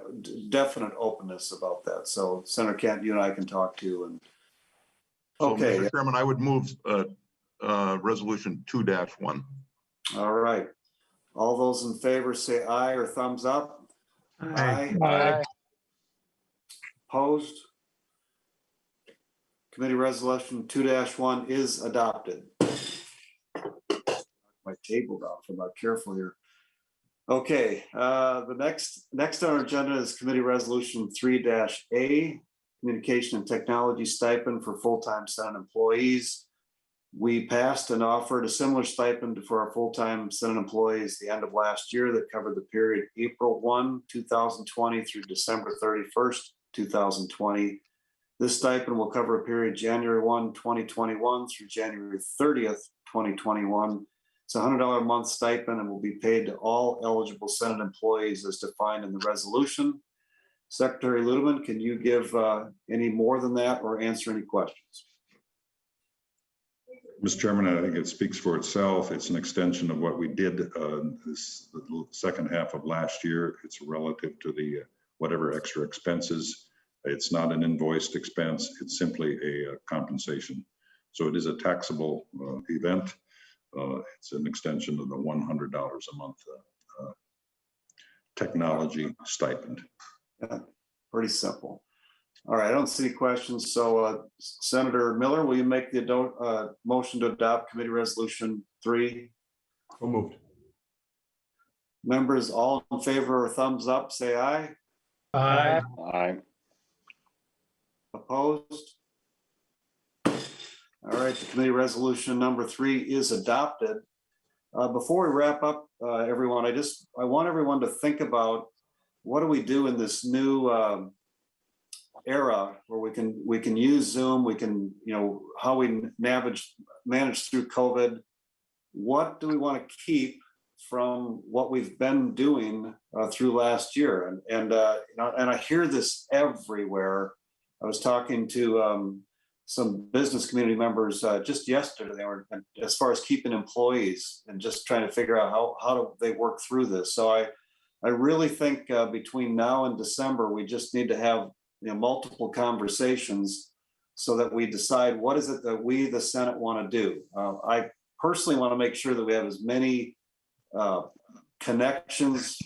definite openness about that. So Senator Kent, you and I can talk to you. And So, okay, Mr. Chairman, I would move resolution 2-1. all right. All those in favor say aye or thumbs up. Aye. Aye. Opposed? Committee Resolution 2-1 is adopted. My table down, if I'm not careful here. Okay, the next on our agenda is Committee Resolution 3-A, Communication and Technology Stipend for full-time Senate employees. We passed and offered a similar stipend for our full-time Senate employees the end of last year that covered the period April 1, 2020 through December 31st, 2020. This stipend will cover a period January 1, 2021 through January 30th, 2021. It's a $100 a month stipend and will be paid to all eligible Senate employees as defined in the resolution. Secretary Ludeman, can you give any more than that or answer any questions? Mr. Chairman, I think it speaks for itself. It's an extension of what we did the second half of last year. It's relative to the whatever extra expenses. It's not an invoiced expense. It's simply a compensation. So it is a taxable event. It's an extension of the $100 a month technology stipend. Yeah, pretty simple. All right, I don't see any questions. So Senator Miller, will you make the motion to adopt Committee Resolution 3? So moved. Members, all in favor or thumbs up, say aye. Aye. Aye. Opposed? All right, the Committee Resolution number 3 is adopted. Before we wrap up, everyone, I want everyone to think about what do we do in this new era where we can use Zoom, we can, how we manage through COVID. What do we want to keep from what we've been doing through last year? And I hear this everywhere. I was talking to some business community members just yesterday. They were, as far as keeping employees and just trying to figure out how do they work through this. So I really think between now and December, we just need to have multiple conversations so that we decide what is it that we, the Senate, want to do. I personally want to make sure that we have as many connections,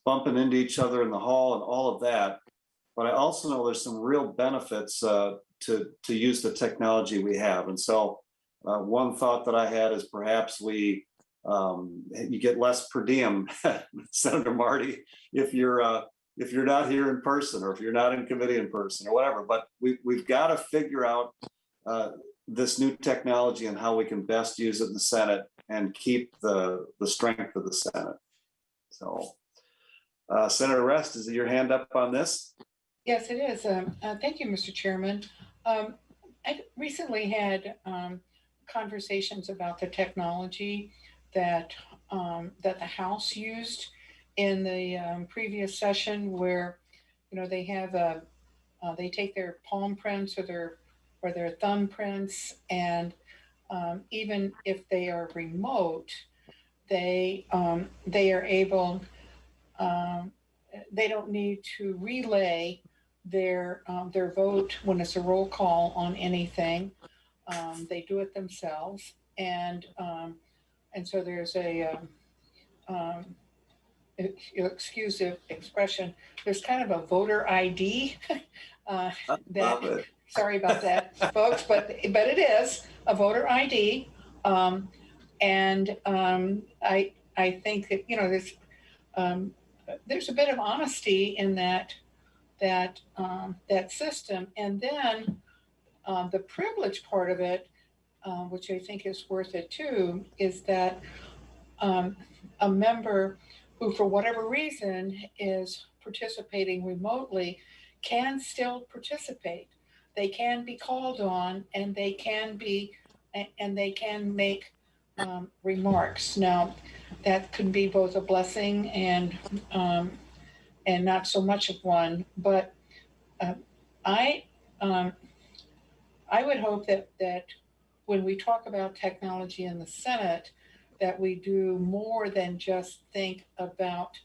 bumping into each other in the hall and all of that. But I also know there's some real benefits to use the technology we have. And so one thought that I had is perhaps you get less per diem, Senator Marty, if you're not here in person or if you're not in committee in person or whatever. But we've got to figure out this new technology and how we can best use it in the Senate and keep the strength of the Senate. So Senator Rest, is your hand up on this? Yes, it is. Thank you, Mr. Chairman. I recently had conversations about the technology that the House used in the previous session, where they have they take their palm prints or their thumb prints, and even if they are remote, they are able. They don't need to relay their vote when it's a roll call on anything. They do it themselves, and so there's a you'll excuse the expression, there's kind of a voter ID that, sorry about that, folks, but it is a voter ID. And I think that, there's a bit of honesty in that system. And then the privilege part of it, which I think is worth it too, is that a member who, for whatever reason, is participating remotely can still participate. They can be called on, and they can make remarks. Now, that can be both a blessing and not so much of one. But I would hope that when we talk about technology in the Senate, that we do more than just think about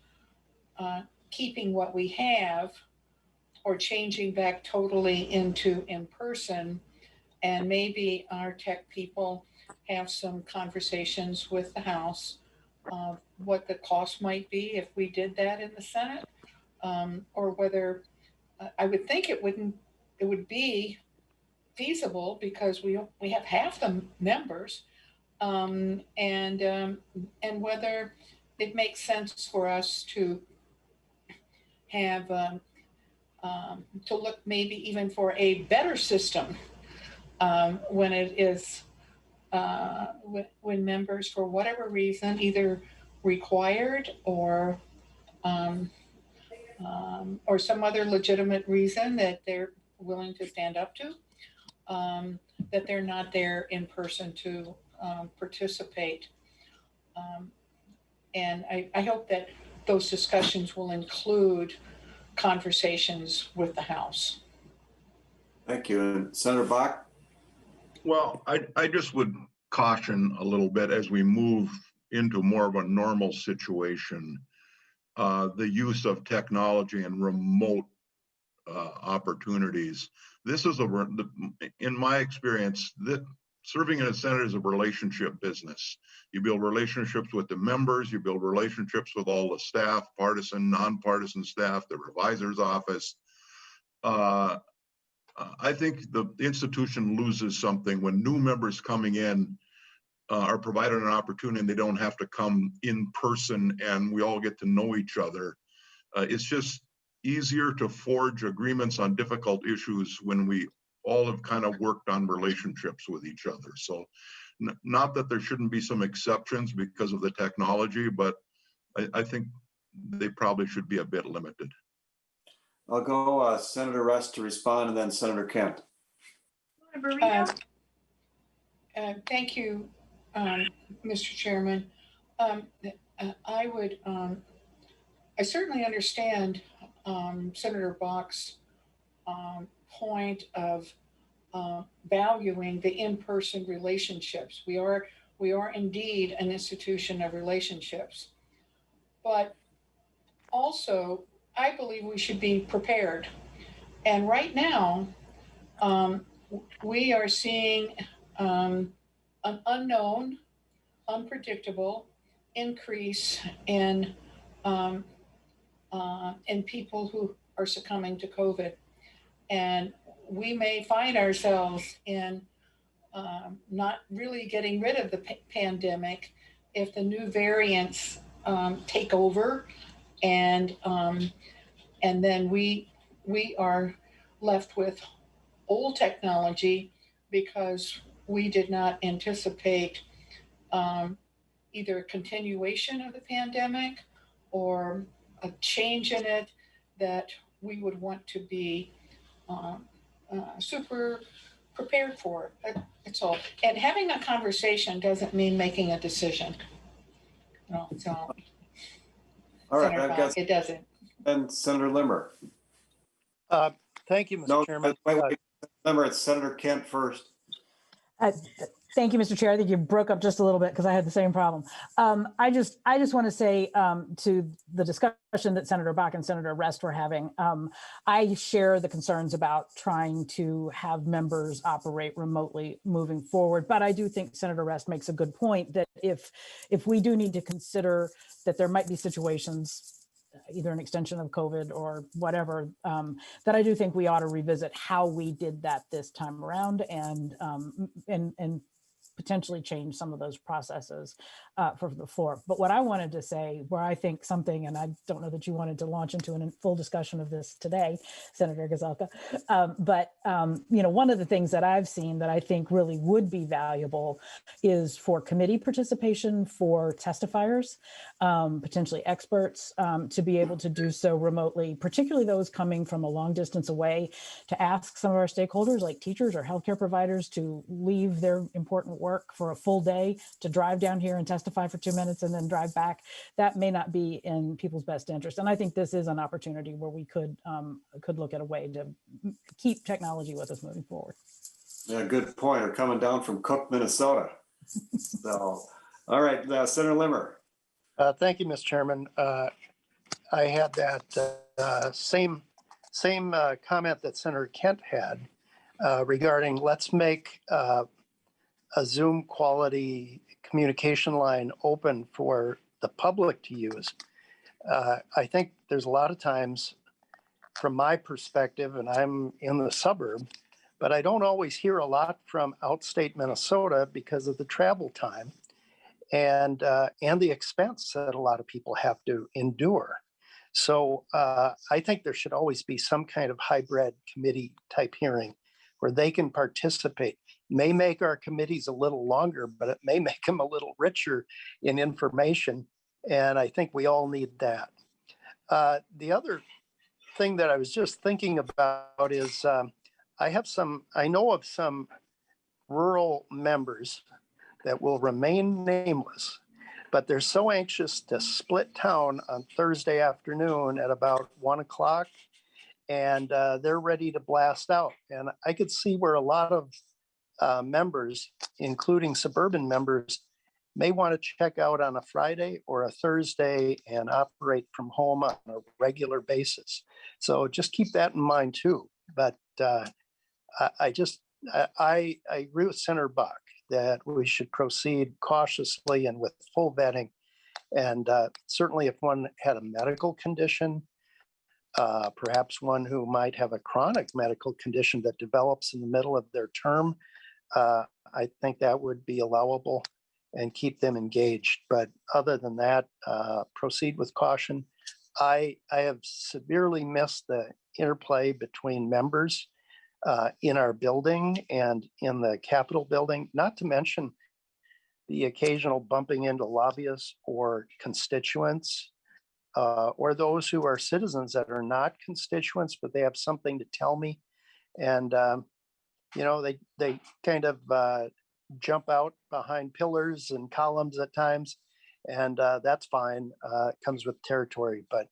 keeping what we have or changing back totally into in-person. And maybe our tech people have some conversations with the House of what the cost might be if we did that in the Senate, or whether I would think it would be feasible because we have half the members, and whether it makes sense for us to have to look maybe even for a better system when it is when members, for whatever reason, either required or some other legitimate reason that they're willing to stand up to, that they're not there in person to participate. And I hope that those discussions will include conversations with the House. Thank you. And Senator Bach? Well, I just would caution a little bit as we move into more of a normal situation, the use of technology and remote opportunities. This is in my experience, that serving in a Senate is a relationship business. You build relationships with the members, you build relationships with all the staff, partisan, nonpartisan staff, the revisor's office. I think the institution loses something when new members coming in are provided an opportunity and they don't have to come in person and we all get to know each other. It's just easier to forge agreements on difficult issues when we all have kind of worked on relationships with each other. So not that there shouldn't be some exceptions because of the technology, but I think they probably should be a bit limited. I'll go Senator Rest to respond and then Senator Kent. Thank you, Mr. Chairman. I certainly understand Senator Bach's point of valuing the in-person relationships. We are indeed an institution of relationships, but also I believe we should be prepared. And right now, we are seeing an unknown, unpredictable increase in people who are succumbing to COVID. And we may find ourselves in not really getting rid of the pandemic if the new variants take over, and then we are left with old technology because we did not anticipate either a continuation of the pandemic or a change in it that we would want to be super prepared for. That's all. And having a conversation doesn't mean making a decision. No, so. All right, Senator I've got, Bach, it doesn't. and Senator Limmer. Thank you, Mr. No, Chairman. wait, Limmer, it's Senator Kent first. Thank you, Mr. Chair. I think you broke up just a little bit because I had the same problem. I just want to say to the discussion that Senator Bach and Senator Rest were having, I share the concerns about trying to have members operate remotely moving forward. But I do think Senator Rest makes a good point that if we do need to consider that there might be situations, either an extension of COVID or whatever, that I do think we ought to revisit how we did that this time around and potentially change some of those processes for the floor. But what I wanted to say, where I think something, and I don't know that you wanted to launch into a full discussion of this today, Senator Gazelka, but one of the things that I've seen that I think really would be valuable is for committee participation for testifiers, potentially experts, to be able to do so remotely, particularly those coming from a long distance away, to ask some of our stakeholders like teachers or healthcare providers to leave their important work for a full day to drive down here and testify for 2 minutes and then drive back. That may not be in people's best interest. And I think this is an opportunity where we could look at a way to keep technology with us moving forward. Yeah, good point. We're coming down from Cook, Minnesota. So, all right, Senator Limmer. Thank you, Mr. Chairman. I had that same comment that Senator Kent had regarding let's make a Zoom quality communication line open for the public to use. I think there's a lot of times, from my perspective, and I'm in the suburb, but I don't always hear a lot from outstate Minnesota because of the travel time and the expense that a lot of people have to endure. So I think there should always be some kind of hybrid committee type hearing where they can participate. May make our committees a little longer, but it may make them a little richer in information. And I think we all need that. The other thing that I was just thinking about is I know of some rural members that will remain nameless, but they're so anxious to split town on Thursday afternoon at about 1 o'clock, and they're ready to blast out. And I could see where a lot of members, including suburban members, may want to check out on a Friday or a Thursday and operate from home on a regular basis. So just keep that in mind too. But I agree with Senator Bach that we should proceed cautiously and with full vetting. And certainly if one had a medical condition, perhaps one who might have a chronic medical condition that develops in the middle of their term, I think that would be allowable and keep them engaged. But other than that, proceed with caution. I have severely missed the interplay between members in our building and in the Capitol building, not to mention the occasional bumping into lobbyists or constituents or those who are citizens that are not constituents, but they have something to tell me. And, they kind of jump out behind pillars and columns at times, and that's fine. It comes with territory, but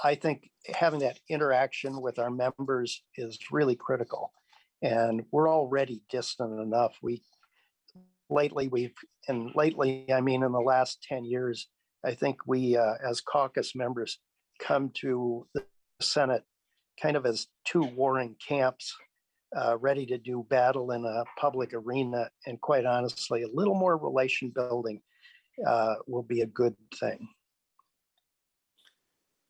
I think having that interaction with our members is really critical, and we're already distant enough. Lately, I mean in the last 10 years, I think we as caucus members come to the Senate kind of as two warring camps, ready to do battle in a public arena. And quite honestly, a little more relation building will be a good thing.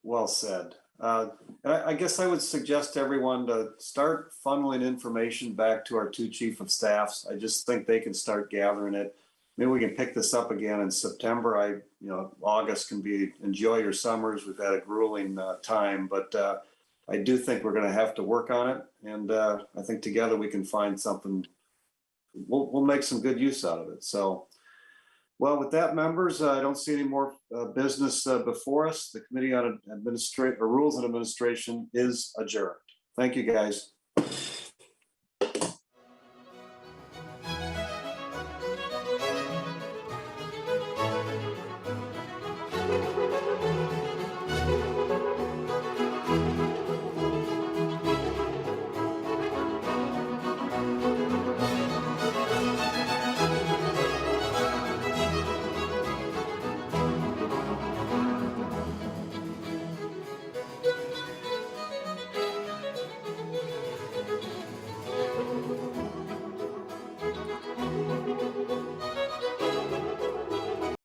Well said. I guess I would suggest to everyone to start funneling information back to our two chief of staffs. I just think they can start gathering it. Maybe we can pick this up again in September. August can be enjoy your summers. We've had a grueling time, but I do think we're going to have to work on it. And I think together we can find something. We'll make some good use out of it. So, well, with that, members, I don't see any more business before us. The Committee on Rules and Administration is adjourned. Thank you, guys.